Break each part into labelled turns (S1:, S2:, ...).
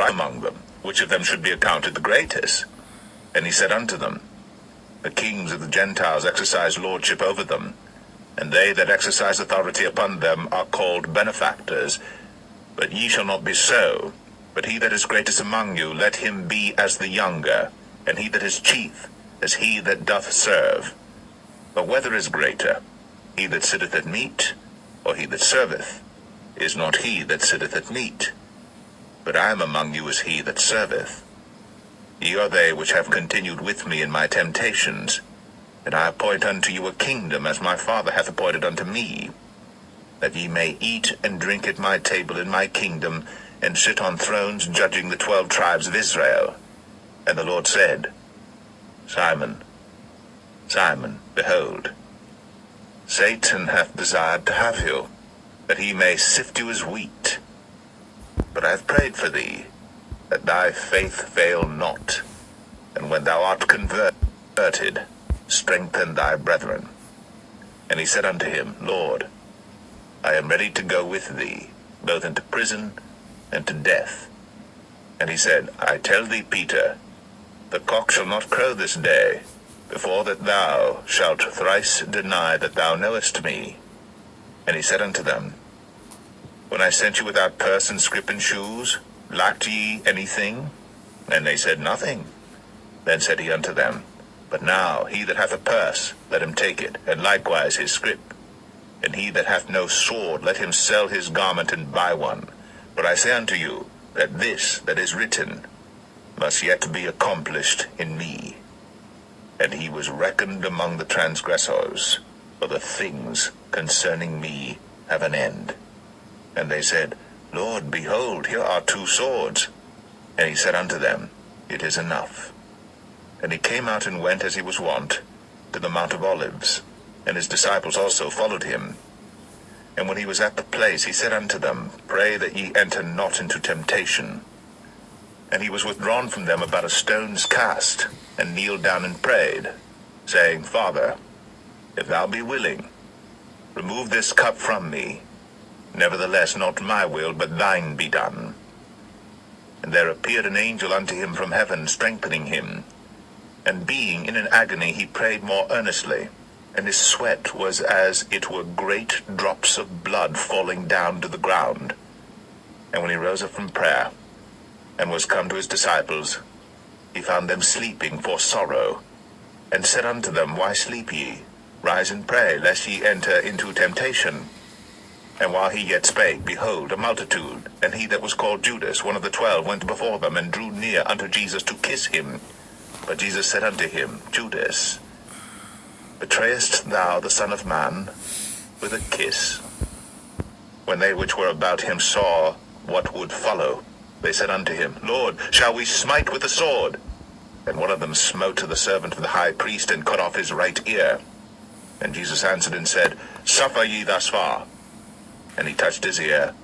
S1: among them, which of them should be accounted the greatest? And he said unto them, The kings of the Gentiles exercise lordship over them, and they that exercise authority upon them are called benefactors. But ye shall not be so. But he that is greatest among you, let him be as the younger, and he that is chief, as he that doth serve. But whether is greater, he that sitteth at meat, or he that serveth? Is not he that sitteth at meat? But I am among you as he that serveth. Ye are they which have continued with me in my temptations, and I appoint unto you a kingdom, as my Father hath appointed unto me, that ye may eat and drink at my table in my kingdom, and sit on thrones judging the 12 tribes of Israel. And the Lord said, Simon, Simon, behold, Satan hath desired to have you, that he may sift you as wheat. But I have prayed for thee, that thy faith fail not, and when thou art converted, strengthen thy brethren. And he said unto him, Lord, I am ready to go with thee, both into prison and to death. And he said, I tell thee, Peter, the cock shall not crow this day, before that thou shalt thrice deny that thou knowest me. And he said unto them, When I sent you without purse and scrip and shoes, lacked ye anything? And they said, Nothing. Then said he unto them, But now he that hath a purse, let him take it, and likewise his scrip. And he that hath no sword, let him sell his garment and buy one. But I say unto you, that this that is written must yet be accomplished in me. And he was reckoned among the transgressors, for the things concerning me have an end. And they said, Lord, behold, here are 2 swords. And he said unto them, It is enough. And he came out and went as he was wont, to the Mount of Olives, and his disciples also followed him. And when he was at the place, he said unto them, Pray that ye enter not into temptation. And he was withdrawn from them about a stone's cast, and kneeled down and prayed, saying, Father, if thou be willing, remove this cup from me. Nevertheless, not my will, but thine be done. And there appeared an angel unto him from heaven, strengthening him. And being in an agony, he prayed more earnestly, and his sweat was as it were great drops of blood falling down to the ground. And when he rose up from prayer, and was come to his disciples, he found them sleeping for sorrow, and said unto them, Why sleep ye? Rise and pray, lest ye enter into temptation. And while he yet spake, behold, a multitude, and he that was called Judas, one of the 12, went before them, and drew near unto Jesus to kiss him. But Jesus said unto him, Judas, betrayest thou the Son of Man with a kiss? When they which were about him saw what would follow, they said unto him, Lord, shall we smite with the sword? And one of them smote the servant of the high priest, and cut off his right ear. And Jesus answered and said, Suffer ye thus far. And he touched his ear,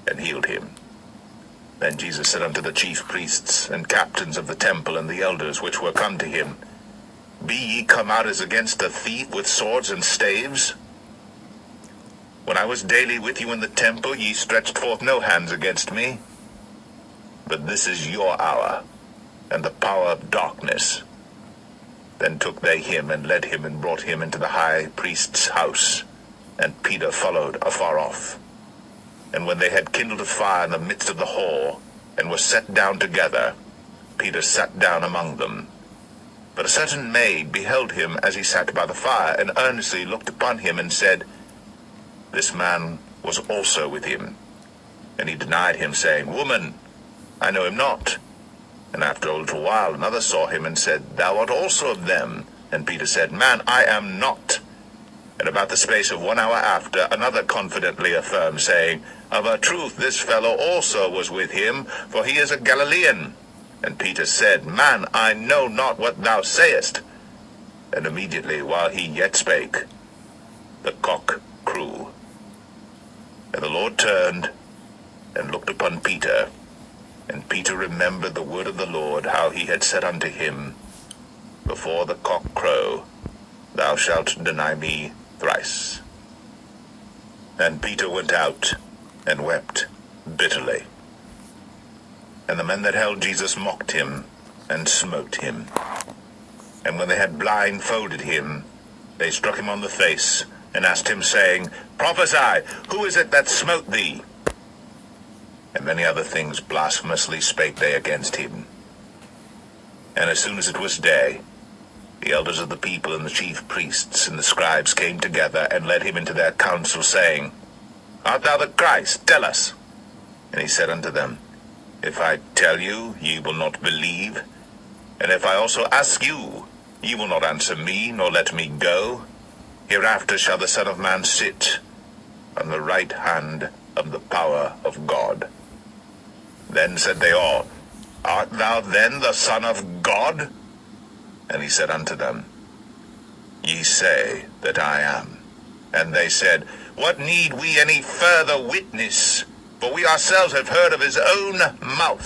S1: and healed him. Then Jesus said unto the chief priests, and captains of the temple, and the elders which were come to him, Be ye come out as against a thief with swords and staves? When I was daily with you in the temple, ye stretched forth no hands against me. But this is your hour, and the power of darkness. Then took they him, and led him, and brought him into the high priest's house. And Peter followed afar off. And when they had kindled a fire in the midst of the hall, and were set down together, Peter sat down among them. But a certain maid beheld him as he sat by the fire, and earnestly looked upon him, and said, This man was also with him. And he denied him, saying, Woman, I know him not. And after a little while another saw him, and said, Thou art also of them. And Peter said, Man, I am not. And about the space of 1 hour after, another confidently affirmed, saying, Of a truth this fellow also was with him, for he is a Galilean. And Peter said, Man, I know not what thou sayest. And immediately, while he yet spake, the cock crew. And the Lord turned, and looked upon Peter. And Peter remembered the word of the Lord, how he had said unto him, Before the cock crow, thou shalt deny me thrice. And Peter went out, and wept bitterly. And the men that held Jesus mocked him, and smote him. And when they had blindfolded him, they struck him on the face, and asked him, saying, Prophesy, who is it that smote thee? And many other things blasphemously spake they against him. And as soon as it was day, the elders of the people and the chief priests and the scribes came together, and led him into their council, saying, Art thou the Christ? Tell us. And he said unto them, If I tell you, ye will not believe. And if I also ask you, ye will not answer me, nor let me go. Hereafter shall the Son of Man sit on the right hand of the power of God. Then said they all, Art thou then the Son of God? And he said unto them, Ye say that I am. And they said, What need we any further witness? For we ourselves have heard of his own mouth